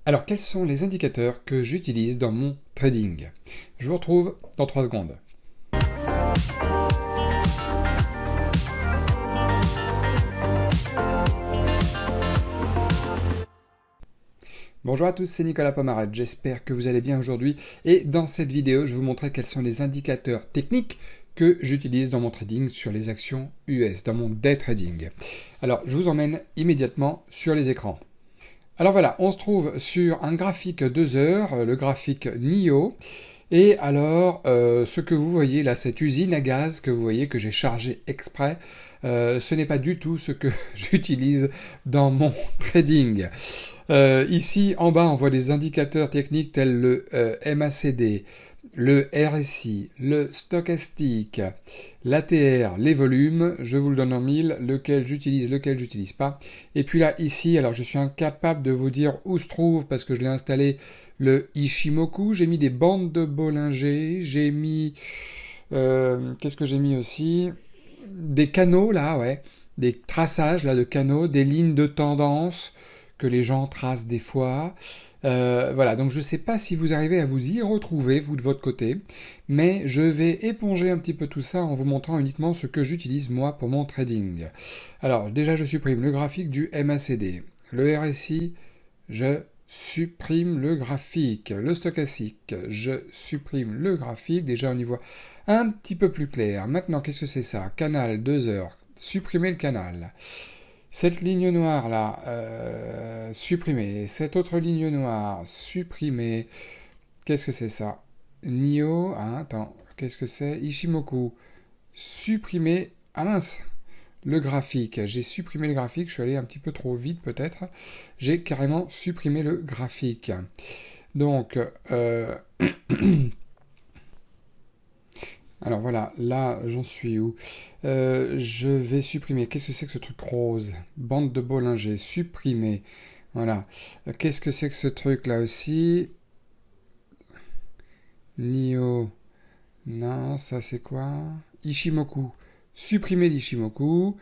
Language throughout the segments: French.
Alors, quels sont les indicateurs que j'utilise dans mon trading? Je vous retrouve dans 3 secondes. Bonjour à tous, c'est Nicolas Pomarad, j'espère que vous allez bien aujourd'hui et dans cette vidéo je vais vous montrer quels sont les indicateurs techniques que j'utilise dans mon trading sur les actions US, dans mon day trading. Alors je vous emmène immédiatement sur les écrans. Alors voilà, on se trouve sur un graphique 2 heures, le graphique NIO. Et alors, ce que vous voyez là, cette usine à gaz que vous voyez que j'ai chargée exprès, ce n'est pas du tout ce que j'utilise dans mon trading. Ici, en bas, on voit des indicateurs techniques tels le MACD, le RSI, le stochastique, l'ATR, les volumes, je vous le donne en mille, lequel j'utilise pas. Et puis là, ici, alors je suis incapable de vous dire où se trouve, parce que je l'ai installé, le Ishimoku. J'ai mis des bandes de Bollinger, j'ai mis... qu'est-ce que j'ai mis aussi? Des canaux, là, ouais. Des traçages, là, de canaux, des lignes de tendance que les gens tracent des fois. Voilà, donc je ne sais pas si vous arrivez à vous y retrouver, vous de votre côté, mais je vais éponger un petit peu tout ça en vous montrant uniquement ce que j'utilise moi pour mon trading. Alors déjà je supprime le graphique du MACD, le RSI, je supprime le graphique, le stochastique, je supprime le graphique, déjà on y voit un petit peu plus clair. Maintenant qu'est-ce que c'est ça? Canal 2 heures, supprimer le canal. Cette ligne noire là, supprimée. Cette autre ligne noire, supprimée. Qu'est-ce que c'est ça? Nio, hein, attends, qu'est-ce que c'est? Ishimoku, supprimer. Ah mince, le graphique. J'ai supprimé le graphique, je suis allé un petit peu trop vite peut-être. J'ai carrément supprimé le graphique. Donc, alors voilà, là j'en suis où? Je vais supprimer. Qu'est-ce que c'est que ce truc rose? Bande de Bollinger, supprimer. Voilà. Qu'est-ce que c'est que ce truc là aussi? Nio. Non, ça c'est quoi? Ishimoku. Supprimer l'Ishimoku.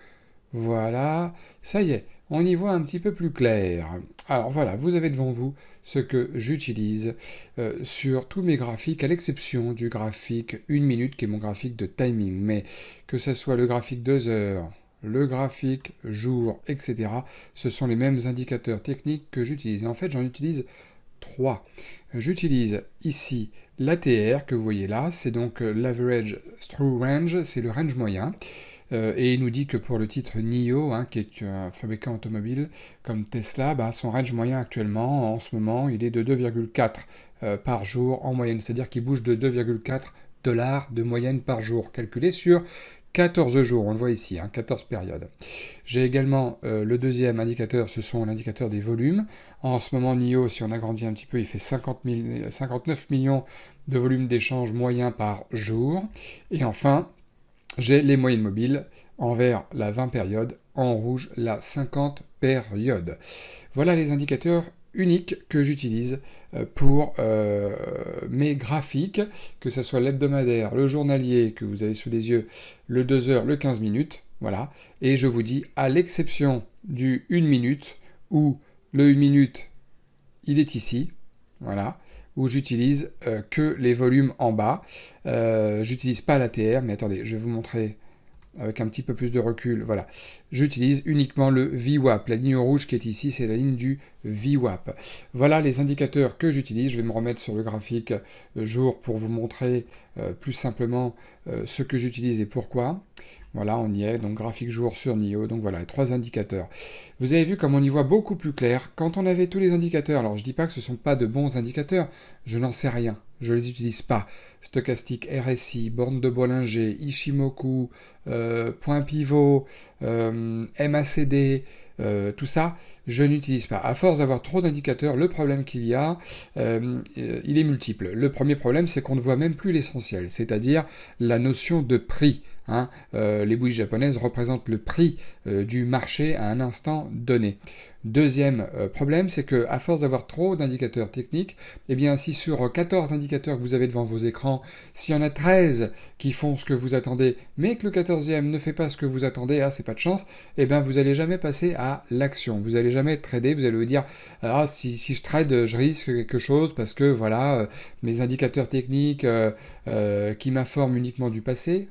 Voilà, ça y est, on y voit un petit peu plus clair. Alors voilà, vous avez devant vous ce que j'utilise sur tous mes graphiques, à l'exception du graphique 1 minute, qui est mon graphique de timing. Mais que ce soit le graphique 2 heures, le graphique jour, etc., ce sont les mêmes indicateurs techniques que j'utilise. Et en fait, j'en utilise 3. J'utilise ici l'ATR que vous voyez là, c'est donc l'Average True Range, c'est le range moyen. Et il nous dit que pour le titre NIO, hein, qui est un fabricant automobile comme Tesla, bah, son range moyen actuellement, en ce moment, il est de 2,4 par jour en moyenne. C'est-à-dire qu'il bouge de 2,4 dollars de moyenne par jour, calculé sur 14 jours, on le voit ici, hein, 14 périodes. J'ai également le deuxième indicateur, ce sont l'indicateur des volumes. En ce moment, NIO, si on agrandit un petit peu, il fait 59 millions de volumes d'échange moyens par jour. Et enfin, j'ai les moyennes mobiles, en vert la 20 périodes, en rouge la 50 périodes. Voilà les indicateurs uniques que j'utilise pour mes graphiques, que ce soit l'hebdomadaire, le journalier que vous avez sous les yeux, le 2 heures, le 15 minutes, voilà. Et je vous dis, à l'exception du 1 minute, où le 1 minute, il est ici, voilà, où j'utilise que les volumes en bas. J'utilise pas l'ATR, mais attendez, je vais vous montrer avec un petit peu plus de recul. Voilà, j'utilise uniquement le VWAP. La ligne rouge qui est ici, c'est la ligne du VWAP. Voilà les indicateurs que j'utilise. Je vais me remettre sur le graphique jour pour vous montrer plus simplement ce que j'utilise et pourquoi. Voilà, on y est, donc graphique jour sur NIO, donc voilà, les 3 indicateurs. Vous avez vu comme on y voit beaucoup plus clair. Quand on avait tous les indicateurs, alors je ne dis pas que ce ne sont pas de bons indicateurs, je n'en sais rien, je ne les utilise pas. Stochastique, RSI, borne de Bollinger, Ishimoku, point pivot, MACD, tout ça, je n'utilise pas. À force d'avoir trop d'indicateurs, le problème qu'il y a, il est multiple. Le premier problème, c'est qu'on ne voit même plus l'essentiel, c'est-à-dire la notion de prix. Hein. Les bougies japonaises représentent le prix du marché à un instant donné. Deuxième problème, c'est que à force d'avoir trop d'indicateurs techniques, eh bien si sur 14 indicateurs que vous avez devant vos écrans, s'il y en a 13 qui font ce que vous attendez, mais que le 14e ne fait pas ce que vous attendez, ah c'est pas de chance, eh bien vous n'allez jamais passer à l'action. Vous n'allez jamais trader, vous allez vous dire ah si je trade, je risque quelque chose parce que voilà, mes indicateurs techniques qui m'informent uniquement du passé,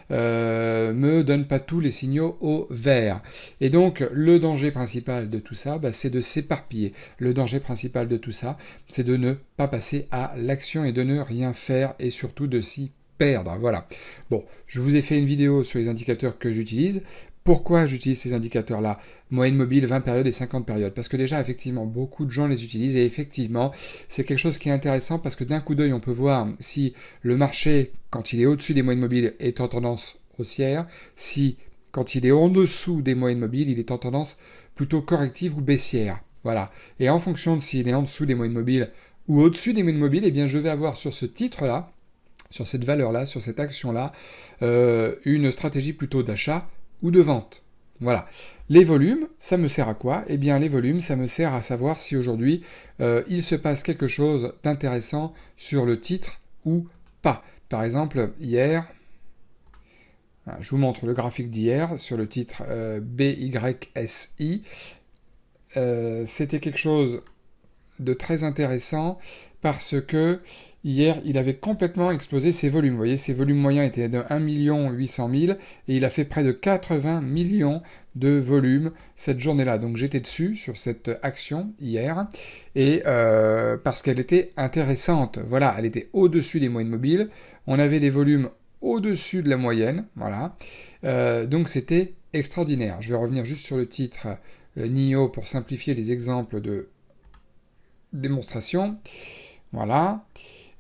me donnent pas tous les signaux au vert. Et donc le danger principal de tout ça, c'est de s'éparpiller. Le danger principal de tout ça, c'est de ne pas passer à l'action et de ne rien faire et surtout de s'y perdre. Voilà. Bon, je vous ai fait une vidéo sur les indicateurs que j'utilise. Pourquoi j'utilise ces indicateurs-là? Moyenne mobile, 20 périodes et 50 périodes. Parce que déjà, effectivement, beaucoup de gens les utilisent et effectivement, c'est quelque chose qui est intéressant parce que d'un coup d'œil, on peut voir si le marché, quand il est au-dessus des moyennes mobiles, est en tendance haussière, si quand il est en dessous des moyennes mobiles, il est en tendance plutôt corrective ou baissière. Voilà. Et en fonction de s'il est en dessous des moyennes mobiles ou au-dessus des moyennes mobiles, eh bien, je vais avoir sur ce titre-là, sur cette valeur-là, sur cette action-là, une stratégie plutôt d'achat ou de vente. Voilà. Les volumes, ça me sert à quoi? Eh bien, les volumes, ça me sert à savoir si aujourd'hui, il se passe quelque chose d'intéressant sur le titre ou pas. Par exemple, hier, je vous montre le graphique d'hier sur le titre BYSI. C'était quelque chose de très intéressant parce que hier, il avait complètement explosé ses volumes. Vous voyez, ses volumes moyens étaient de 1 800 000 et il a fait près de 80 millions de volumes cette journée-là. Donc j'étais dessus sur cette action hier et parce qu'elle était intéressante. Voilà, elle était au-dessus des moyennes mobiles. On avait des volumes au-dessus de la moyenne. Voilà. Donc c'était extraordinaire. Je vais revenir juste sur le titre NIO pour simplifier les exemples de démonstration. Voilà.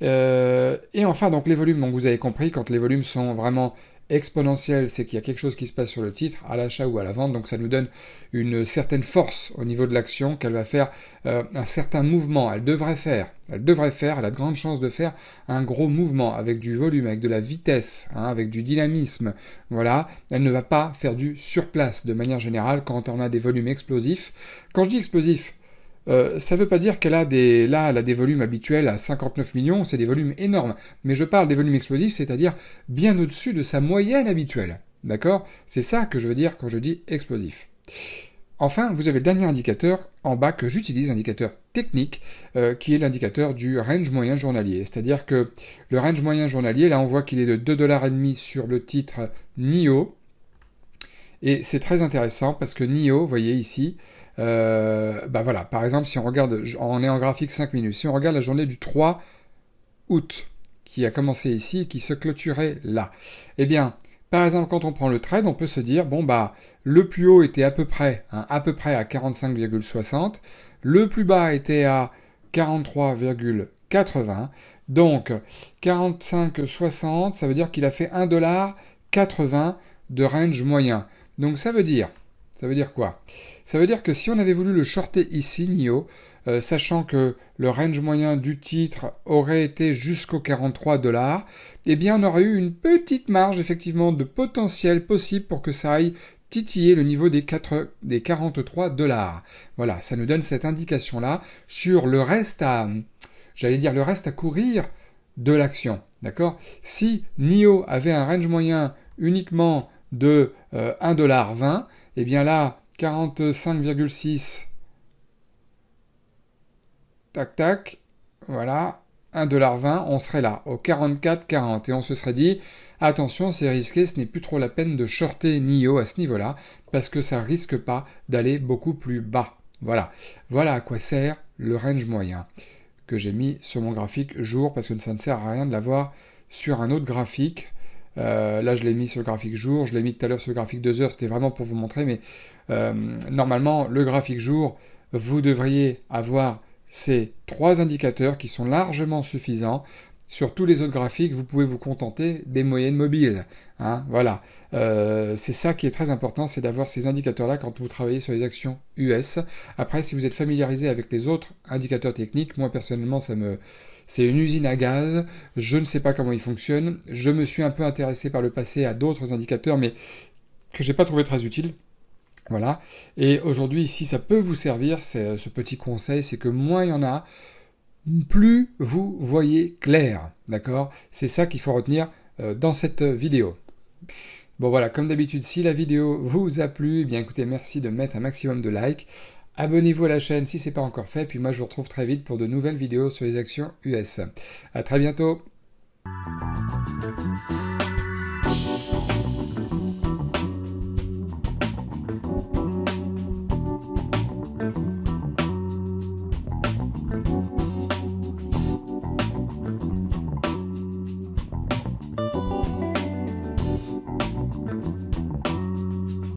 Et enfin, donc les volumes, donc vous avez compris, quand les volumes sont vraiment exponentiels, c'est qu'il y a quelque chose qui se passe sur le titre, à l'achat ou à la vente, donc ça nous donne une certaine force au niveau de l'action, qu'elle va faire un certain mouvement, elle devrait faire, elle a de grandes chances de faire un gros mouvement avec du volume, avec de la vitesse, avec du dynamisme, voilà, elle ne va pas faire du surplace de manière générale quand on a des volumes explosifs. Quand je dis explosif, ça ne veut pas dire qu'elle a elle a des volumes habituels à 59 millions, c'est des volumes énormes. Mais je parle des volumes explosifs, c'est-à-dire bien au-dessus de sa moyenne habituelle. D'accord? C'est ça que je veux dire quand je dis explosif. Enfin, vous avez le dernier indicateur en bas que j'utilise, indicateur technique, qui est l'indicateur du range moyen journalier. C'est-à-dire que le range moyen journalier, là on voit qu'il est de 2,5$ sur le titre NIO. Et c'est très intéressant parce que NIO, vous voyez ici, voilà, par exemple, si on regarde, on est en graphique 5 minutes, si on regarde la journée du 3 août, qui a commencé ici et qui se clôturait là, eh bien, par exemple, quand on prend le trade, on peut se dire, le plus haut était à peu près à 45,60, le plus bas était à 43,80, donc 45,60, ça veut dire qu'il a fait 1,80$ de range moyen. Donc ça veut dire quoi? Ça veut dire que si on avait voulu le shorter ici, NIO, sachant que le range moyen du titre aurait été jusqu'aux 43$, eh bien on aurait eu une petite marge effectivement de potentiel possible pour que ça aille titiller le niveau des 43$. Voilà, ça nous donne cette indication-là sur le reste le reste à courir de l'action. D'accord? Si NIO avait un range moyen uniquement de 1,20$, et bien là, 45,6, tac tac, voilà, 1,20$, on serait là, au 44,40, et on se serait dit, attention, c'est risqué, ce n'est plus trop la peine de shorter NIO à ce niveau-là, parce que ça risque pas d'aller beaucoup plus bas. Voilà. Voilà à quoi sert le range moyen, que j'ai mis sur mon graphique jour, parce que ça ne sert à rien de l'avoir sur un autre graphique. Là, je l'ai mis sur le graphique jour, je l'ai mis tout à l'heure sur le graphique 2 heures, c'était vraiment pour vous montrer, mais normalement, le graphique jour, vous devriez avoir ces 3 indicateurs qui sont largement suffisants. Sur tous les autres graphiques, vous pouvez vous contenter des moyennes mobiles. Voilà. C'est ça qui est très important, c'est d'avoir ces indicateurs-là quand vous travaillez sur les actions US. Après, si vous êtes familiarisé avec les autres indicateurs techniques, moi personnellement, c'est une usine à gaz, je ne sais pas comment ils fonctionnent, je me suis un peu intéressé par le passé à d'autres indicateurs, mais que j'ai pas trouvé très utiles. Voilà. Et aujourd'hui, si ça peut vous servir, ce petit conseil, c'est que moins il y en a, plus vous voyez clair. D'accord? C'est ça qu'il faut retenir dans cette vidéo. Bon voilà, comme d'habitude, si la vidéo vous a plu, eh bien écoutez, merci de mettre un maximum de likes. Abonnez-vous à la chaîne si ce n'est pas encore fait, puis moi je vous retrouve très vite pour de nouvelles vidéos sur les actions US. À très bientôt.